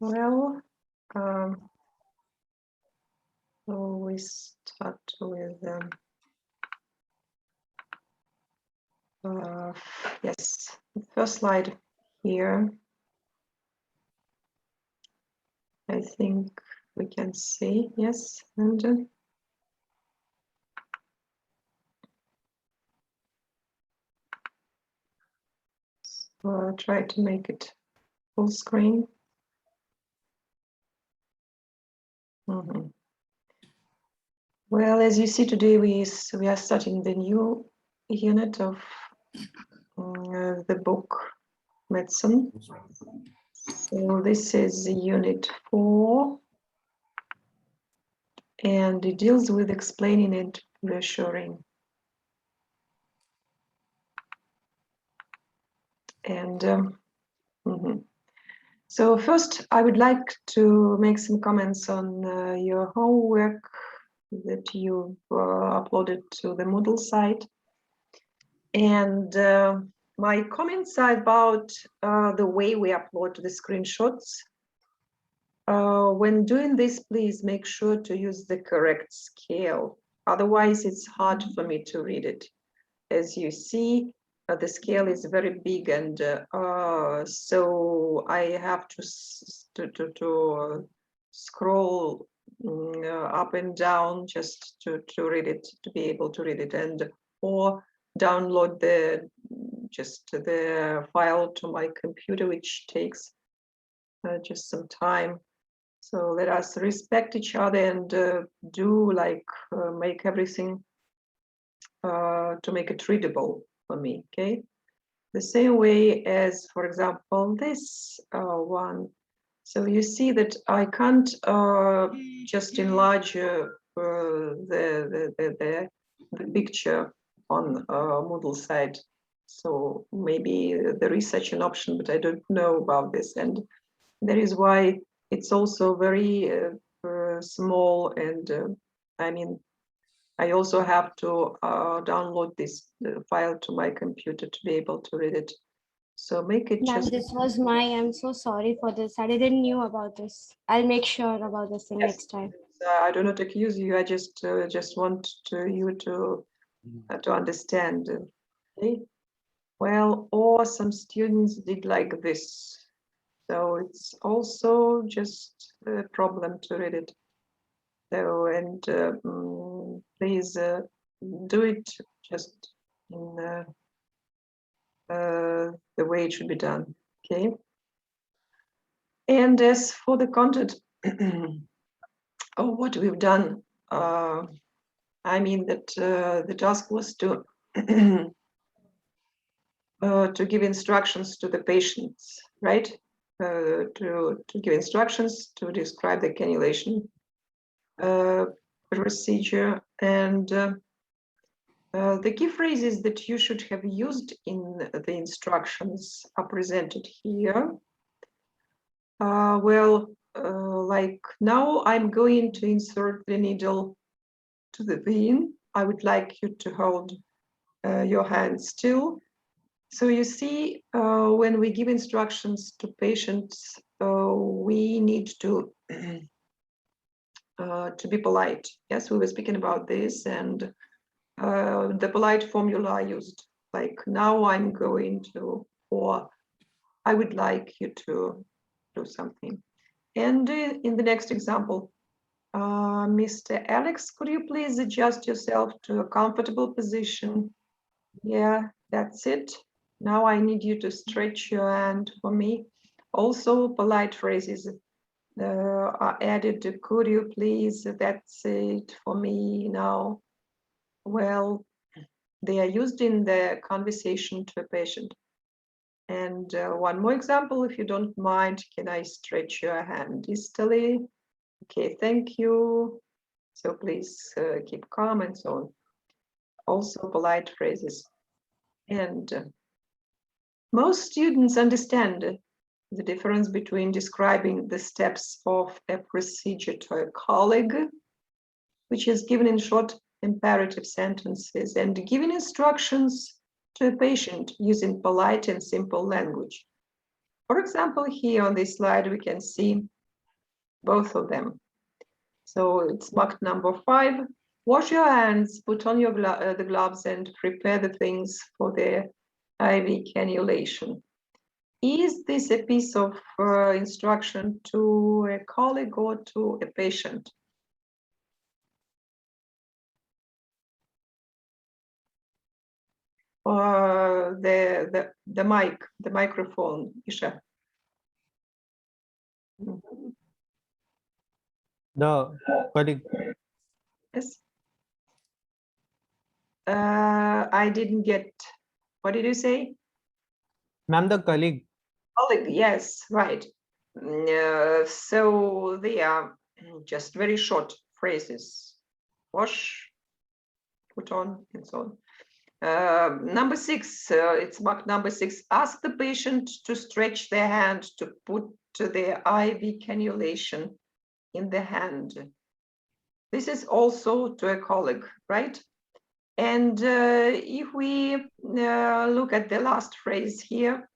Well, so we start with yes, the first slide here. I think we can see, yes, and so I'll try to make it full screen. Well, as you see today, we are starting the new unit of the book Medicine. So this is unit 4, and it deals with explaining and reassuring. And so first, I would like to make some comments on your homework that you've uploaded to the Moodle site. And my comments are about the way we upload the screenshots. When doing this, please make sure to use the correct scale. Otherwise, it's hard for me to read it. As you see, the scale is very big, and so I have to scroll up and down just to read it, to be able to read it, and or download the file to my computer, which takes just some time. So let us respect each other and do make everything to make it readable for me, okay? The same way as, for example, this one. So you see that I can't just enlarge the picture on Moodle site. So maybe there is such an option, but I don't know about this. And that is why it's also very small. And I mean, I also have to download this file to my computer to be able to read it. So make it just. This was I'm so sorry for this. I didn't knew about this. I'll make sure about this thing next time. I do not accuse you. I just want you to understand. Okay? Well, or some students did like this. So it's also just a problem to read it. So, and please do it just in the way it should be done, okay? And as for the content of what we've done, I mean that the task was to to give instructions to the patients, right? To give instructions to describe the cannulation procedure, and the key phrases that you should have used in the instructions are presented here. Like now I'm going to insert the needle to the vein. I would like you to hold your hand still. So you see, when we give instructions to patients, we need to be polite. Yes, we were speaking about this, and the polite formula I used, like now I'm going to, or I would like you to do something. And in the next example, Mr. Alex, could you please adjust yourself to a comfortable position? Yeah, that's it. Now I need you to stretch your hand for me. Also, polite phrases are added. Could you please? That's it for me now. Well, they are used in the conversation to a patient. And one more example, if you don't mind, can I stretch your hand distally? Okay, thank you. So please keep calm and so on. Also polite phrases. And most students understand the difference between describing the steps of a procedure to a colleague, which is given in short imperative sentences, and giving instructions to a patient using polite and simple language. For example, here on this slide, we can see both of them. So it's marked number 5. Wash your hands, put on your the gloves, and prepare the things for the IV cannulation. Is this a piece of instruction to a colleague or to a patient? Or the mic, the microphone, Isha? The colleague. Yes. I didn't get, what did you say? Ma'am, the colleague. Colleague, yes, right. So they are just very short phrases. Wash, put on, and so on. Number 6, it's marked number 6. Ask the patient to stretch their hand to put their IV cannulation in the hand. This is also to a colleague, right? And if we look at the last phrase here,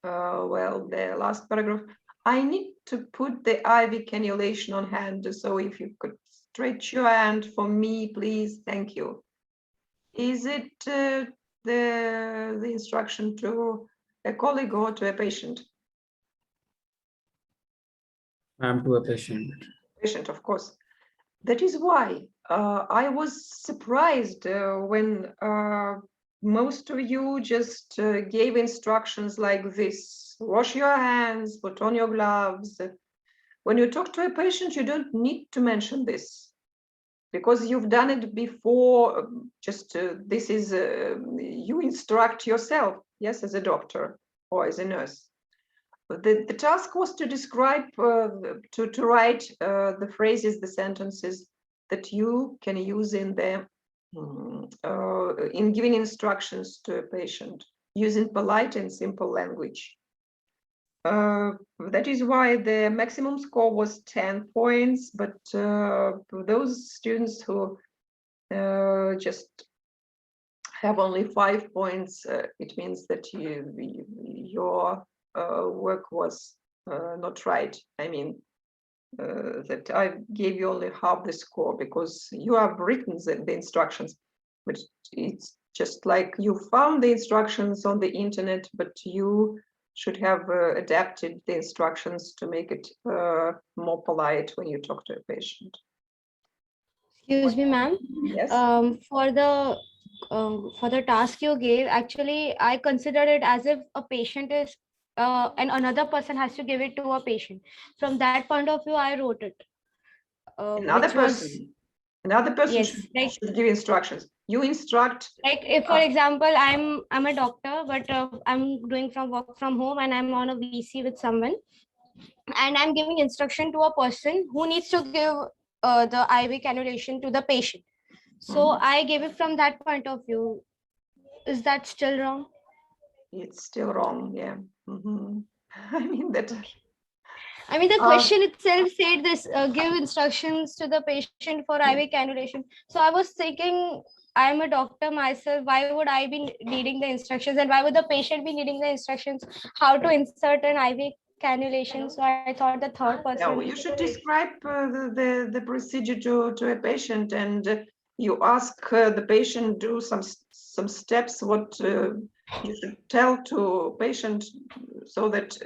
well, the last paragraph, I need to put the IV cannulation on hand. So if you could stretch your hand for me, please, thank you. Is it the instruction to a colleague or to a patient? Ma'am, to a patient. Patient, of course. That is why I was surprised when most of you just gave instructions like this. Wash your hands, put on your gloves. When you talk to a patient, you don't need to mention this because you've done it before. Just this is, you instruct yourself, yes, as a doctor or as a nurse. The task was to describe, to write the phrases, the sentences that you can use in the in giving instructions to a patient using polite and simple language. That is why the maximum score was 10 points, but those students who just have only 5 points, it means that your work was not right. I mean, that I gave you only half the score because you have written the instructions, but it's just like you found the instructions on the internet, but you should have adapted the instructions to make it more polite when you talk to a patient. Excuse me, ma'am. Yes. For the task you gave, actually, I considered it as if a patient is and another person has to give it to a patient. From that point of view, I wrote it. Another person yes, should give instructions. You instruct. Like if, for example, I'm a doctor, but I'm doing from work from home and I'm on a VC with someone, and I'm giving instruction to a person who needs to give the IV cannulation to the patient. So I gave it from that point of view. Is that still wrong? It's still wrong, yeah. I mean that. I mean, the question itself said this, give instructions to the patient for IV cannulation. So I was thinking, I'm a doctor myself. Why would I be needing the instructions, and why would the patient be needing the instructions how to insert an IV cannulation? So I thought the third person. No, you should describe the procedure to a patient, and you ask the patient do some steps what you should tell to patient so that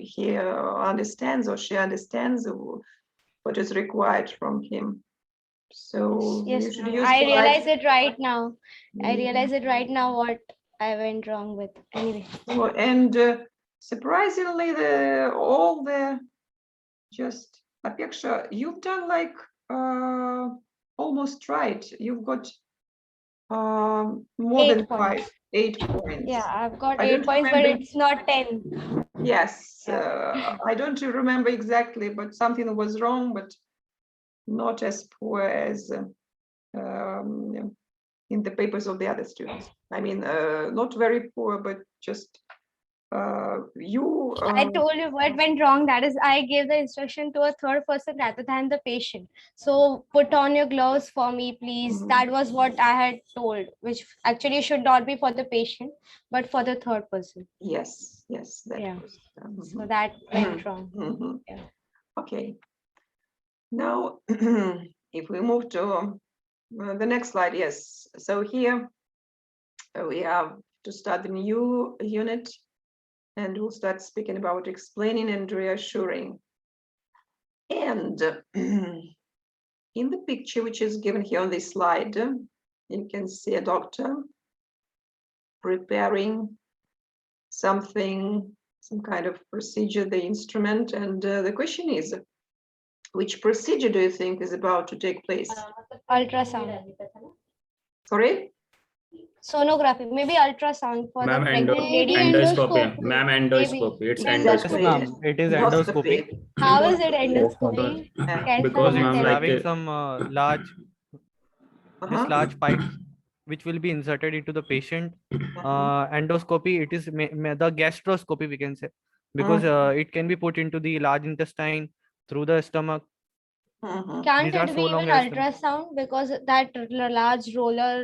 he understands or she understands what is required from him. So yes, you should use I realize it right now. I realize it right now what I went wrong with. Anyway. And surprisingly, all the just Apeksha, you've done like almost right. You've got more 8 than points. 8 points. Yeah, I've got I 8 don't points, but remember. it's not 10. Yes, Yeah. I don't remember exactly, but something was wrong, but not as poor as in the papers of the other students. I mean, not very poor, but just you. I told you what went wrong. That is, I gave the instruction to a third person rather than the patient. So put on your gloves for me, please. That was what I had told, which actually should not be for the patient, but for the third person. Yes, Yes, that Yeah. was. So that went wrong. Mhm. Yeah. Okay. Now, if we move to the next slide, yes. So here we have to start the new unit, and we'll start speaking about explaining and reassuring. And in the picture, which is given here on this slide, you can see a doctor preparing something, some kind of procedure, the instrument. And the question is, which procedure do you think is about to take place? Ultrasound. Sorry? Sonography, maybe ultrasound for the Ma'am, pregnant lady. endoscopy. Ma'am, endoscopy. It's Yes, endoscopy. ma'am. It is endoscopy. How is it Endoscopy. endoscopy? Can Because someone ma'am, It's tell like me? having some large, this Uh-huh. large pipe which will be inserted into the patient. Endoscopy, it is the gastroscopy, we can say, because it can be put into the large intestine through the stomach. Mhm. Can't These are it so be long even as the- ultrasound, because that large roller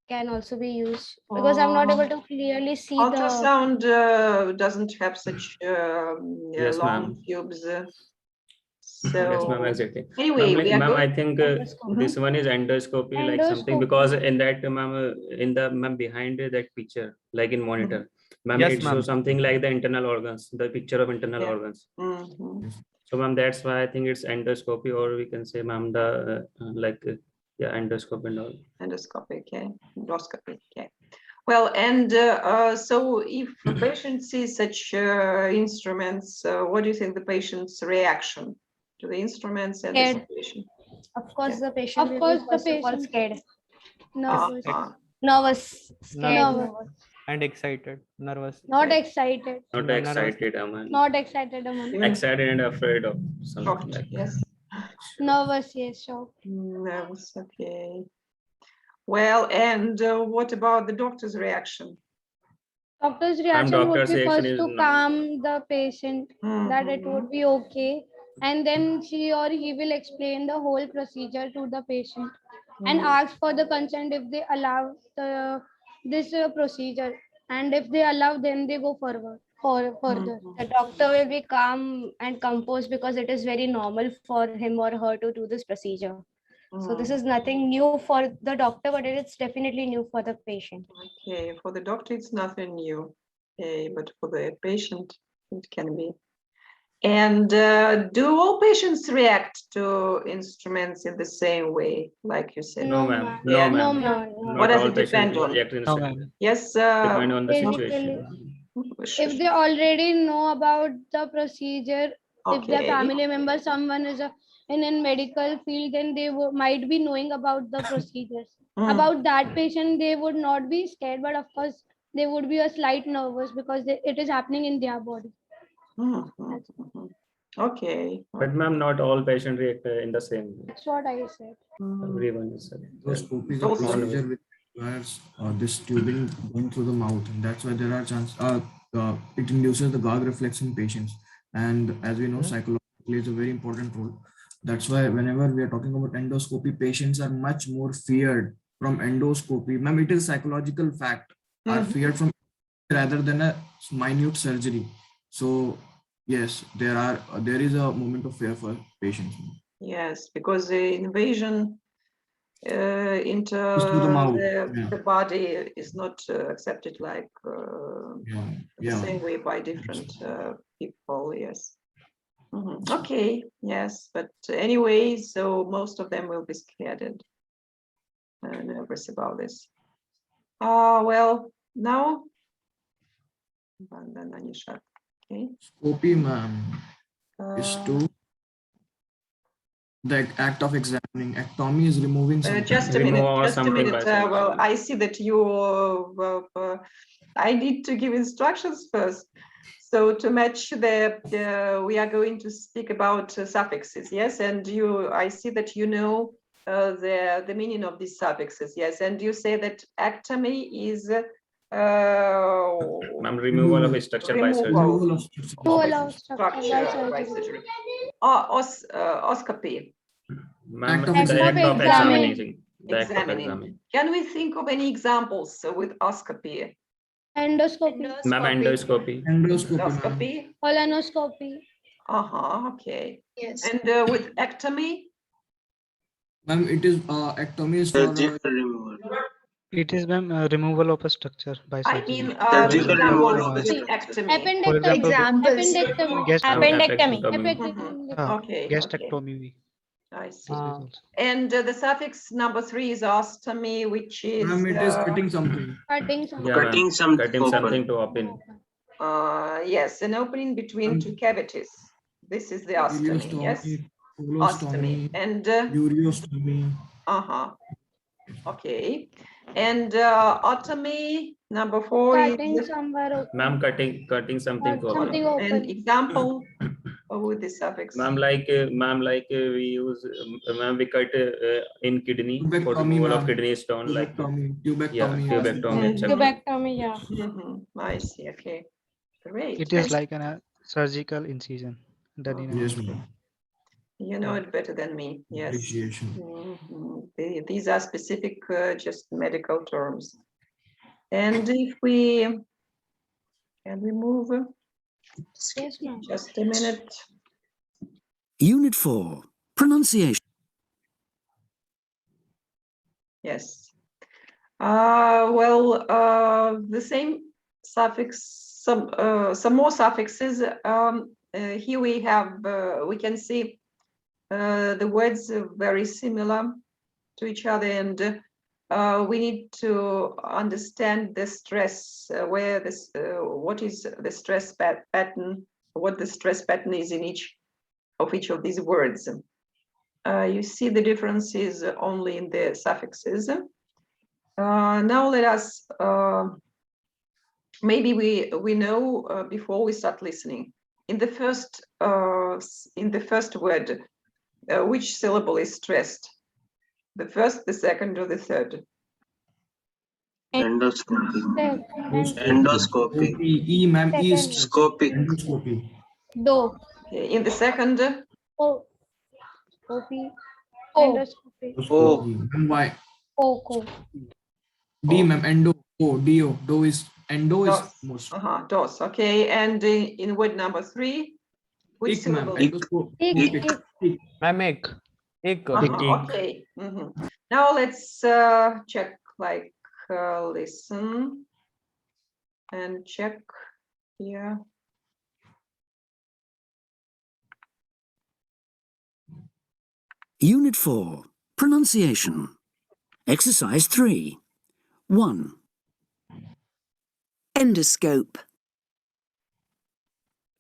can also be used, because I'm not able to clearly see the. Ultrasound doesn't have such Yes, long ma'am. tubes. Yes, ma'am, So exactly. anyway, Ma'am, we are ma'am, I going. think Endoscopy. this one is endoscopy, like something, Endoscopy. because in that, ma'am, in the ma'am behind that picture, like in monitor, ma'am, Yes, it ma'am. shows something like the internal organs, the picture of internal Yeah. organs. Mhm. So, ma'am, that's why I think it's endoscopy, or we can say, ma'am, the yeah, endoscopy and all. Endoscopy, okay. Endoscopy, okay. Well, and so if a patient sees such instruments, what do you think the patient's reaction to the instruments and the Scared. situation? Of course, Yeah. the patient Of will course, be the first of all patient- scared, Nervous. Uh-huh. nervous, scared, Nervous. nervous. And excited, nervous. Not Okay. excited. Not Nervous. excited, ma'am. Not excited, Aman. Even Excited and afraid of something shocked, like. yes. Nervous, yes, shocked. Nervous, okay. Well, and what about the doctor's reaction? Doctor's Ma'am, reaction would doctor's be reaction first is to no. calm the patient that it Mhm. would be okay. And then she or he will explain the whole procedure to the patient and Mhm. ask for the consent if they allow this procedure. And if they allow, then they go further. Mhm. The doctor will be calm and composed because it is very normal for him or her to do this procedure. So this Mhm. is nothing new for the doctor, but it is definitely new for the patient. Okay, for the doctor, it's nothing new. Okay, but for the patient, it can be. And do all patients react to instruments in the same way, like you said? No, No, ma'am. ma'am. No, Yeah. No, ma'am. ma'am. Not What does all it depend patients on? react in the No, same ma'am. way. Yes. Depend on the Basically, situation. if they already know about the procedure, if their Okay. family member, someone is in medical field, then they might be knowing about the procedures. Mm. About that patient, they would not be scared, but of course, they would be a slight nervous because it is happening in their body. Mhm, mhm. Okay. But ma'am, not all patients react in the same way. That's what I said. Mm. Everyone is. Endoscopy is a Also- procedure which requires this tubing going through the mouth, and that's why there are chances. It induces the gag reflex in patients, and as we know, psychology plays a very important role. That's why whenever we are talking about endoscopy, patients are much more feared from endoscopy. Ma'am, it is psychological fact. Are Mhm. feared from rather than a minute surgery. So yes, there is a moment of fear for patients. Yes, because the invasion into Just through the mouth. the body is not accepted like Yeah, the yeah. same way by different people. Yes. Mhm. Okay. Yes, but anyway, so most of them will be scared and nervous about this. Well, now, okay. Scopy, ma'am, is Uh, to the act of examining. Ectomy is removing something. just a Remove minute. or Just a something minute. by some- Well, I see that you. I need to give instructions first. So to match we are going to speak about suffixes, yes. And I see that you know the meaning of these suffixes, yes. And you say that ectomy is Ma'am, removal of structure by surgery. Removal of structure. To allow structure by by surgery. surgery. Oscopy. Ma'am, Act of the act of examining. examining. The act of Examining. examining. Can we think of any examples with oscopy? Endoscopy. Ma'am, endoscopy. Endoscopy, ma'am. Endoscopy. Colonoscopy. Okay. And with ectomy, Ma'am, it is ectomy is for Surgical removal. It is, ma'am, removal of a structure by I surgery. mean, Surgical examples removal of with the structure. ectomy. For Appendectomy. example, Appendectomy. Appendectomy. Appendectomy. Okay. gastrectomy. I see. This is also. And the suffix number 3 is ostomy, which is ma'am, it is cutting something. Cutting something. Yeah, Cutting ma'am. something Cutting open. something to open. yes, an opening between two cavities. This is the ostomy. Yes, Ileostomy, ostomy. colostomy, And ureostomy. okay. And otomy number 4 Cutting is somewhere open. Ma'am, cutting something to open. Something an open. example with the suffix. Ma'am, we use, ma'am, we cut in kidney for Tubectomy, removal of ma'am. kidney stone, like, Tubectomy. yeah, tubectomy, etc. Tubectomy, yeah. I see. Okay, great. It is like a surgical incision done in Yes, a ma'am. You know it better than me. Yes. Appreciation. These are specific, just medical terms. And if we can we move? Yes, ma'am. Just a minute. Unit 4. Pronunciation. Yes. The same suffix, some more suffixes. Here we have, we can see the words are very similar to each other, and we need to understand the stress, where this, what is the stress pattern, what the stress pattern is in each of these words. You see the differences only in the suffixes. Now let us, maybe we know before we start listening. In the first word, which syllable is stressed? The first, the second, or the third? Endoscopy. Second. Endoscopy. E, ma'am, E is Second. Scopic. endoscopy. Do. Okay, in the second, O. Scopy. O. Endoscopy. O. Ma'am, why? O. D, ma'am, endo. O, do. Do is endo is DOS. most. DOS. Okay, and in word number 3, which Ick, ma'am, syllable? endoscopic. Ma'am, ek. Okay. Now let's check, like listen and check here. Unit 4. Pronunciation. Exercise 3. 1. Endoscope.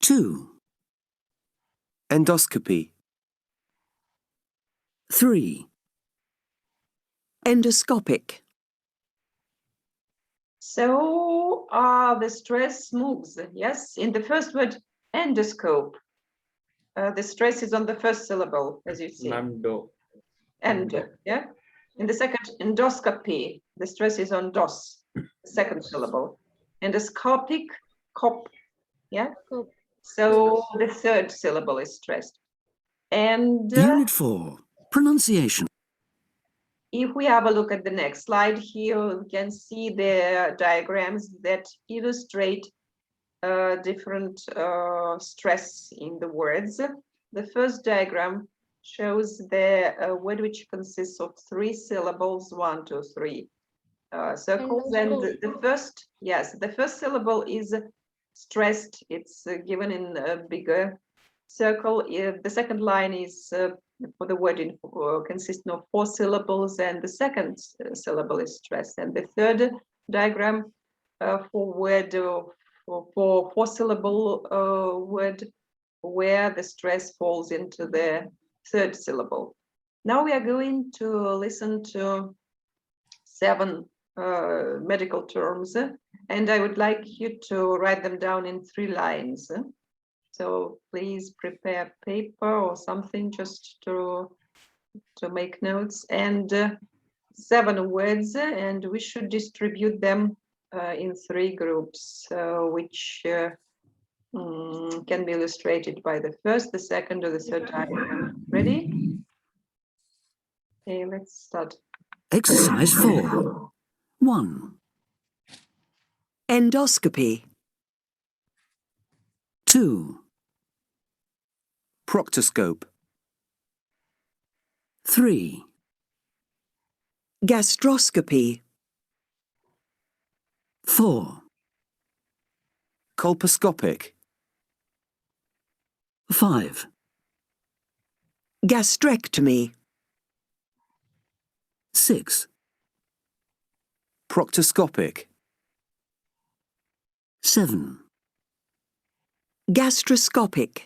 2. Endoscopy. 3. Endoscopic. So the stress moves, yes? In the first word, endoscope, the stress is on the first syllable, as you see. Ma'am, do. And, yeah? In the second, endoscopy, the stress is on DOS, the second syllable. Endoscopic, cop, yeah? Cop. So the third syllable is stressed. And Unit 4. Pronunciation. if we have a look at the next slide here, we can see the diagrams that illustrate different stress in the words. The first diagram shows the word which consists of 3 syllables, 1, 2, 3 circles. And the first, yes, the first syllable is stressed. It's given in a bigger circle. The second line is for the word consisting of 4 syllables, and the second syllable is stressed. And the third diagram for word for 4 syllable word where the stress falls into the third syllable. Now we are going to listen to 7 medical terms, and I would like you to write them down in 3 lines. So please prepare paper or something just to make notes, and 7 words, and we should distribute them in 3 groups, which can be illustrated by the first, the second, or the third diagram. Ready? Okay, let's start. Exercise 4. 1. Endoscopy. 2. Proctoscope. 3. Gastroscopy. 4. Colposcopic. 5. Gastrectomy. 6. Proctoscopic. 7. Gastroscopic.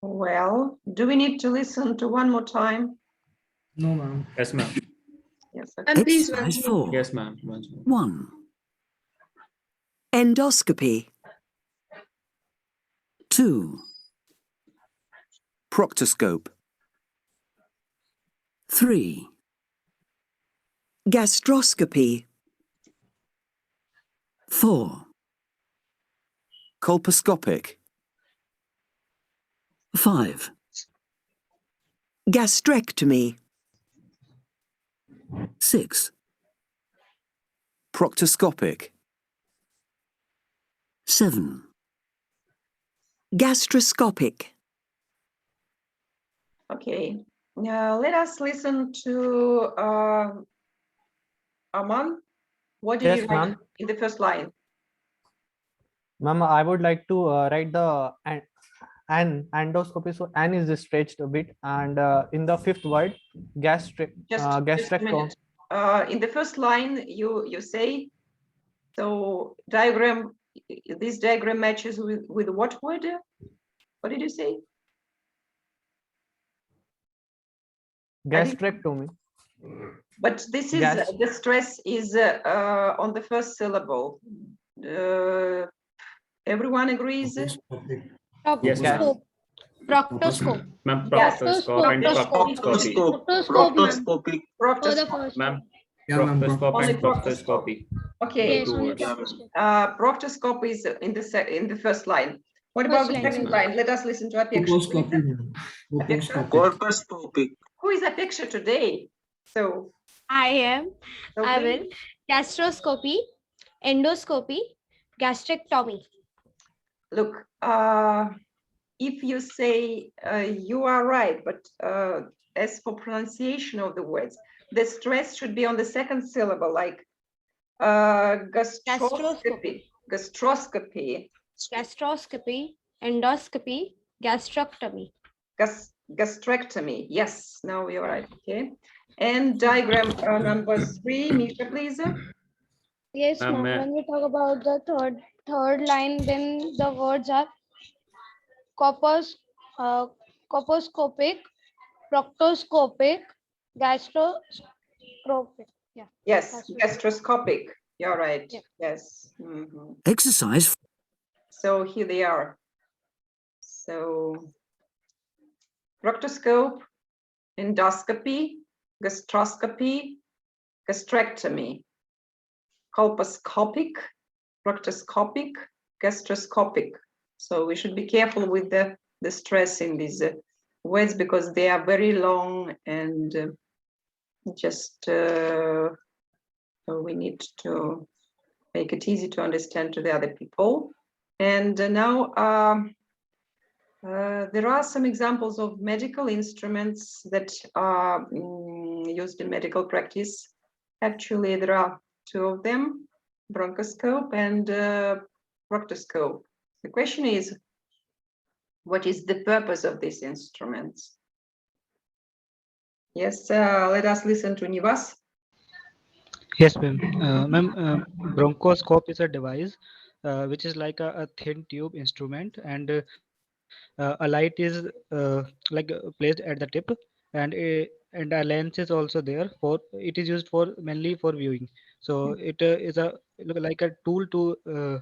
Well, do we need to listen to one more time? No, ma'am. Yes, ma'am. Yes. Okay. Exercise 4. Yes, ma'am. Once more. 1. Endoscopy. 2. Proctoscope. 3. Gastroscopy. 4. Colposcopic. 5. Gastrectomy. 6. Proctoscopic. 7. Gastroscopic. Okay. Now let us listen to Aman. What did Yes, you write ma'am. in the first line? Ma'am, I would like to write the an endoscopy. So an is stretched a bit, and in the fifth word, Just a gastrectom. minute. In the first line, you say, so diagram, this diagram matches with what word? What did you say? Gastrectomy. But this is Gas. the stress is on the first syllable. Everyone agrees? Proctoscopic. Yes, ma'am. Proctoscope. Proctoscope. Ma'am, Yes. proctoscope and Proctoscope. proctoscopy. Proctoscope, ma'am. Proctoscopic. For the Proctoscope. first Ma'am, one. Yeah, ma'am. proctoscope Only and proctoscope. proctoscopy. Okay. Yes, Two only words. proctoscope. Proctoscope is in the first line. What about First the line, second yes. line? Let us listen to Apeksha. Colposcopy, ma'am. Apeksha? Colposcopic. Corpuscopic. Who is Apeksha today? So, I am. so I please. will. Gastroscopy, endoscopy, gastrectomy. Look, if you say you are right, but as for pronunciation of the words, the stress should be on the second syllable, like gastroscopy, gastroscopy, Gastroscopy, endoscopy, gastrectomy. gastrectomy. Yes, now you're right. Okay. And diagram number 3, Misha, please. Yes, Ma'am, ma'am. When we talk about the third line, then the words are corpus, corpuscopic, proctoscopic, gastroscopic. Yeah. Yes, Gastroscopic. gastroscopic. You're right. Yeah. Yes. Mhm. Exercise So here they are. So proctoscope, endoscopy, gastroscopy, gastrectomy, colposcopic, proctoscopic, gastroscopic. So we should be careful with the stress in these words because they are very long and just we need to make it easy to understand to the other people. And now there are some examples of medical instruments that are used in medical practice. Actually, there are 2 of them, bronchoscope and proctoscope. The question is, what is the purpose of these instruments? Yes, let us listen to Nivas. Yes, ma'am. Ma'am, bronchoscope is a device which is like a thin tube instrument, and a light is placed at the tip, and a lens is also there. For it is used for mainly for viewing. So it is a like a tool to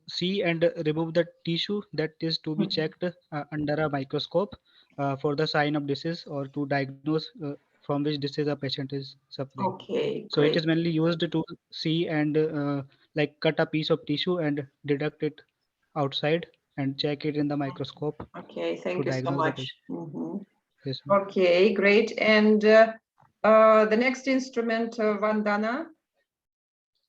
see and remove the tissue that is to be checked under a microscope for the sign of disease or to diagnose from which disease a patient is suffering. Okay, So it great. is mainly used to see and like cut a piece of tissue and deduct it outside and check it in the microscope Okay, to thank you so diagnose the much. patient. Mhm. Yes, ma'am. Okay, great. And the next instrument, Vandana.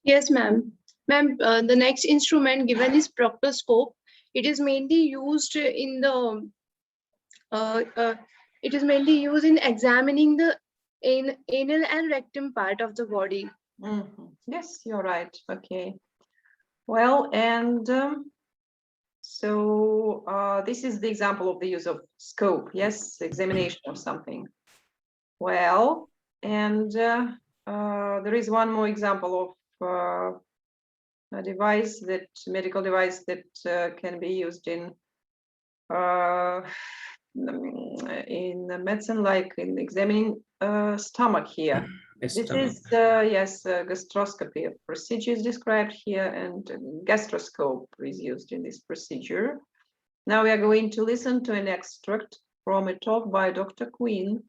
Yes, ma'am. Ma'am, the next instrument given is proctoscope. It is mainly used in the it is mainly used in examining the anal and rectum part of the body. Yes, you're right. Okay. Well, and so this is the example of the use of scope. Yes, examination of something. Well, and there is one more example of a device medical device that can be used in medicine, like in examining stomach here. This is yes, gastroscopy procedure is described here, and gastroscope is used in this procedure. Now we are going to listen to an extract from a talk by Dr. Quinn.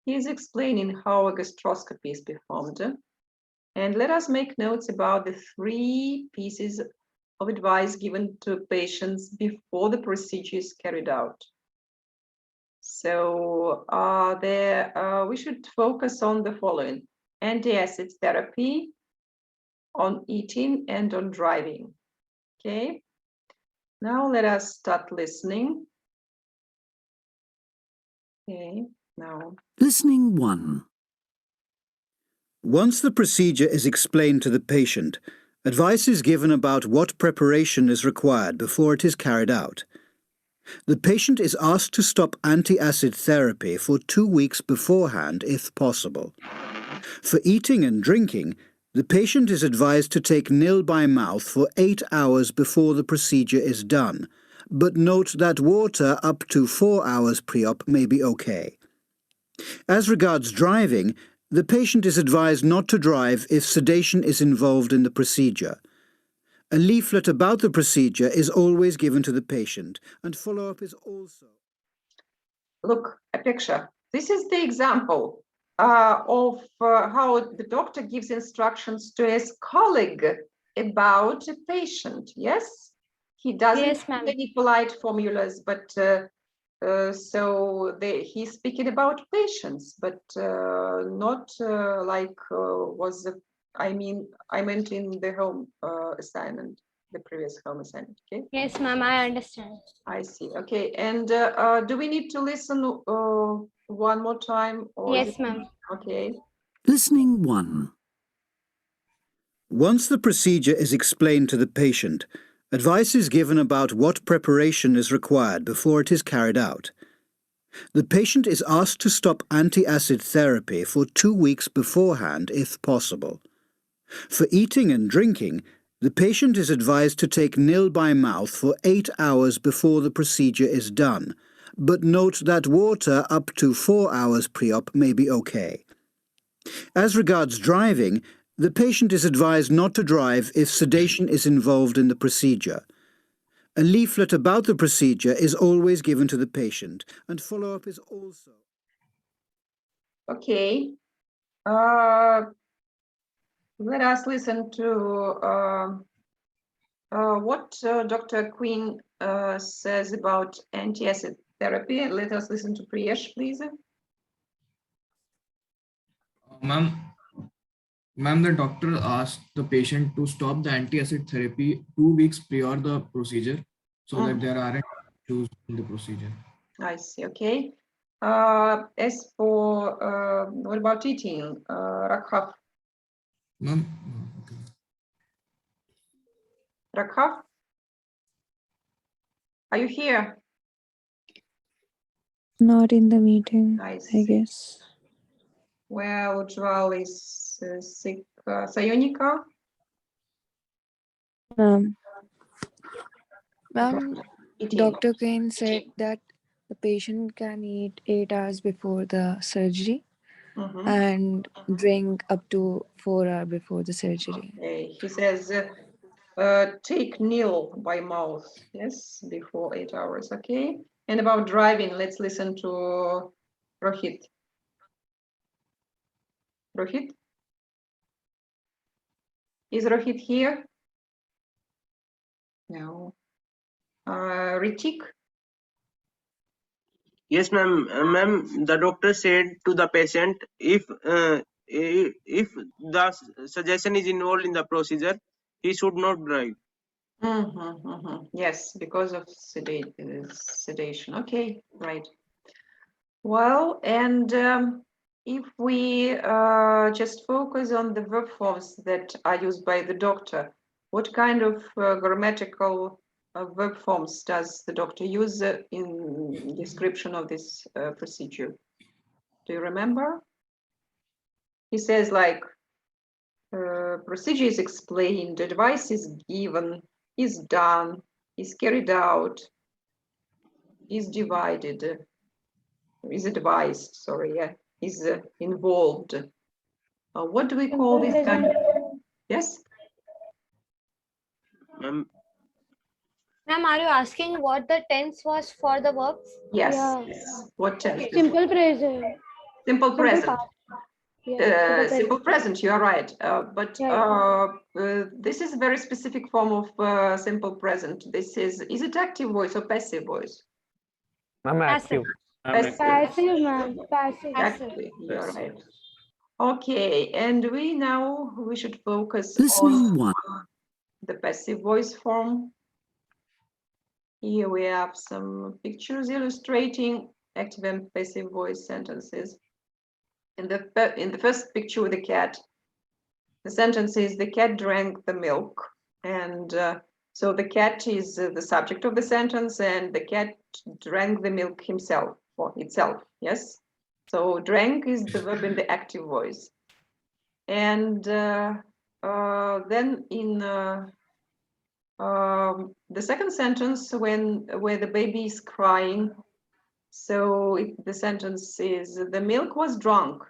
He is explaining how a gastroscopy is performed. And let us make notes about the 3 pieces of advice given to patients before the procedure is carried out. So we should focus on the following: anti-acid therapy, on eating, and on driving. Okay, now let us start listening. Okay, now. Listening 1. Once the procedure is explained to the patient, advice is given about what preparation is required before it is carried out. The patient is asked to stop anti-acid therapy for 2 weeks beforehand, if possible. For eating and drinking, the patient is advised to take nil by mouth for 8 hours before the procedure is done, but note that water up to 4 hours pre-op may be okay. As regards driving, the patient is advised not to drive if sedation is involved in the procedure. A leaflet about the procedure is always given to the patient, and follow-up is also... Look, a picture. This is the example of how the doctor gives instructions to his colleague about a patient. Yes, he doesn't Yes, use ma'am. any polite formulas, but so he's speaking about patients, but not like was the, I meant in the home assignment, the previous home assignment. Okay. Yes, ma'am, I understand. I see. Okay, and do we need to listen one more time? Or is Yes, it... ma'am. Okay. Listening 1. Once the procedure is explained to the patient, advice is given about what preparation is required before it is carried out. The patient is asked to stop anti-acid therapy for 2 weeks beforehand, if possible. For eating and drinking, the patient is advised to take nil by mouth for 8 hours before the procedure is done, but note that water up to 4 hours pre-op may be okay. As regards driving, the patient is advised not to drive if sedation is involved in the procedure. A leaflet about the procedure is always given to the patient, and follow-up is also... Okay. Let us listen to what Dr. Quinn says about anti-acid therapy. Let us listen to Priyesh, please. Ma'am, the doctor asked the patient to stop the anti-acid therapy 2 weeks prior the procedure, so that there aren't issues in the procedure. I see. Okay. As for what about eating, Rakhav? Ma'am, Rakhav, are you here? Not in the meeting, I I see. guess. Well, Ujwal is sick. Sayonika? Ma'am, Eating. Dr. Kane said that the patient can eat 8 hours before the surgery and drink up to 4 hours before the surgery. Okay. He says take nil by mouth, yes, before 8 hours. Okay. And about driving, let's listen to Rohit. Rohit? Is Rohit here? No. Ritik? Yes, ma'am. Ma'am, the doctor said to the patient, if if the suggestion is involved in the procedure, he should not drive. Yes, because of sedation. Okay, right. Well, and if we just focus on the verb forms that are used by the doctor, what kind of grammatical verb forms does the doctor use in description of this procedure? Do you remember? He says like, procedure is explained, advice is given, is done, is carried out, is divided, is advised, sorry, yeah, is involved. What do we call this kind of, yes? Ma'am, Ma'am, are you asking what the tense was for the verbs? Yes, Yeah. yes. What tense? Simple present. Simple present. past. Yeah, Simple present, you are right. But this is a very specific form of simple present. This is it active voice or passive voice? I'm active. Passive. Passive, ma'am. Passive. Exactly, you're right. Okay, and we should focus Listening on 1. the passive voice form. Here we have some pictures illustrating active and passive voice sentences. In the first picture with the cat, the sentence is the cat drank the milk, and so the cat is the subject of the sentence, and the cat drank the milk himself or itself. Yes, so drank is the verb in the active voice, and then in the second sentence, where the baby is crying, so the sentence is the milk was drunk.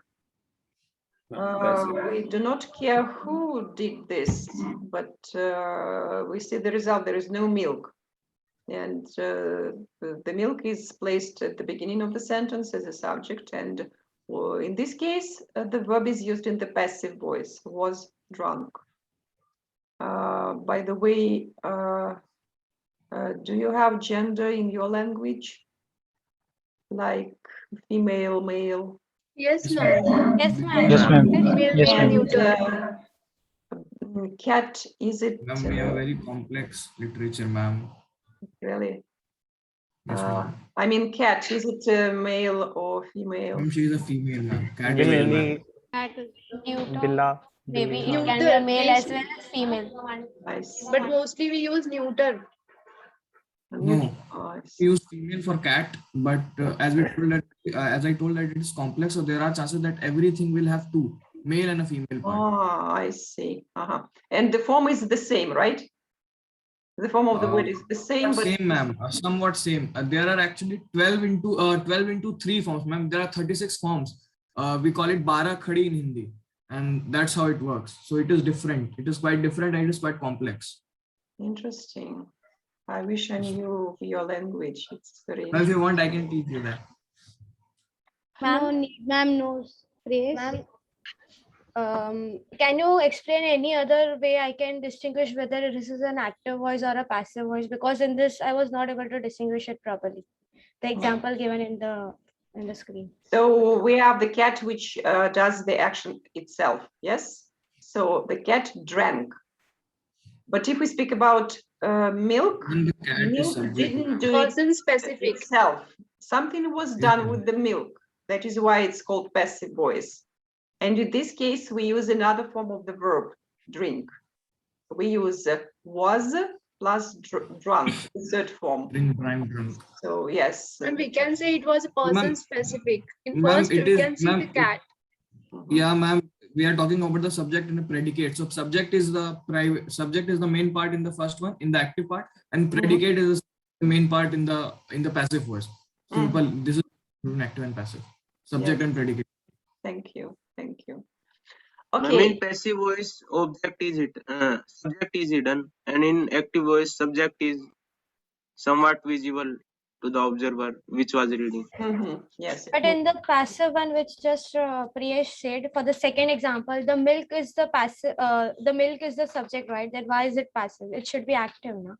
We do not care who did this, but we see the result. There is no milk, and the milk is placed at the beginning of the sentence as a subject, and in this case the verb is used in the passive voice, was drunk. By the way, do you have gender in your language, like female, male? Yes, ma'am. Yes, ma'am. Yes, ma'am. Female, Yes, male, ma'am. neuter. Cat, is it Ma'am, we have very complex literature, ma'am. really? Yes, ma'am. I mean, cat, is it male or female? Ma'am, she is a female, ma'am. Cat is a Billy, male. Cat, neuter. Billa, Maybe Billy. it can be a male as well as female. Nice. But mostly we use neuter. No, Oh, I we see. use female for cat, but as I told that it is complex, so there are chances that everything will have two, male and a female part. Oh, I see. And the form is the same, right? The form of the word is the same, but Same, ma'am. Somewhat same. There are actually 12 into 3 forms, ma'am. There are 36 forms. We call it bara khadi in Hindi, and that's how it works. So it is different. It is quite different, and it is quite complex. interesting. I wish I knew your language. It's very Well, if you interesting. want, I can teach you that. No need, ma'am knows. Praise. Ma'am, can you explain any other way I can distinguish whether this is an active voice or a passive voice? Because in this, I was not able to distinguish it properly. The example given in the screen. So we have the cat which does the action itself. Yes. So the cat drank. But if we speak about milk, And the cat is milk subject. didn't do it Person specific. itself. Something was done with the milk. That is why it's called passive voice. And in this case, we use another form of the verb, drink. We use was plus drunk, the third form. Drink, drunk. So yes. And we can say it was a person specific. In Ma'am, first, it we is- can see ma'am, the cat. Yeah, ma'am. We are talking about the subject and the predicate. So subject is the main part in the first one, in the active part, and predicate is the main part in the passive voice. Simple. This is active and passive. Subject and predicate. Thank you. Thank you. Ma'am, Okay. in passive voice, subject is hidden, and in active voice, subject is somewhat visible to the observer which was reading. Yes. But in the passive one, which just Priyesh said, for the second example, the milk is the passive. The milk is the subject, right? Then why is it passive? It should be active, no?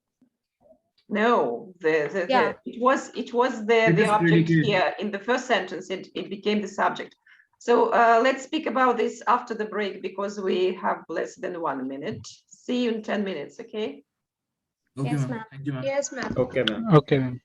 No, it was the It is object predicate. here in the first sentence. It became the subject. So let's speak about this after the break because we have less than 1 minute. See you in 10 minutes, okay? Okay, Yes, ma'am. ma'am. Thank you, ma'am. Yes, ma'am. Okay, ma'am. Okay, ma'am.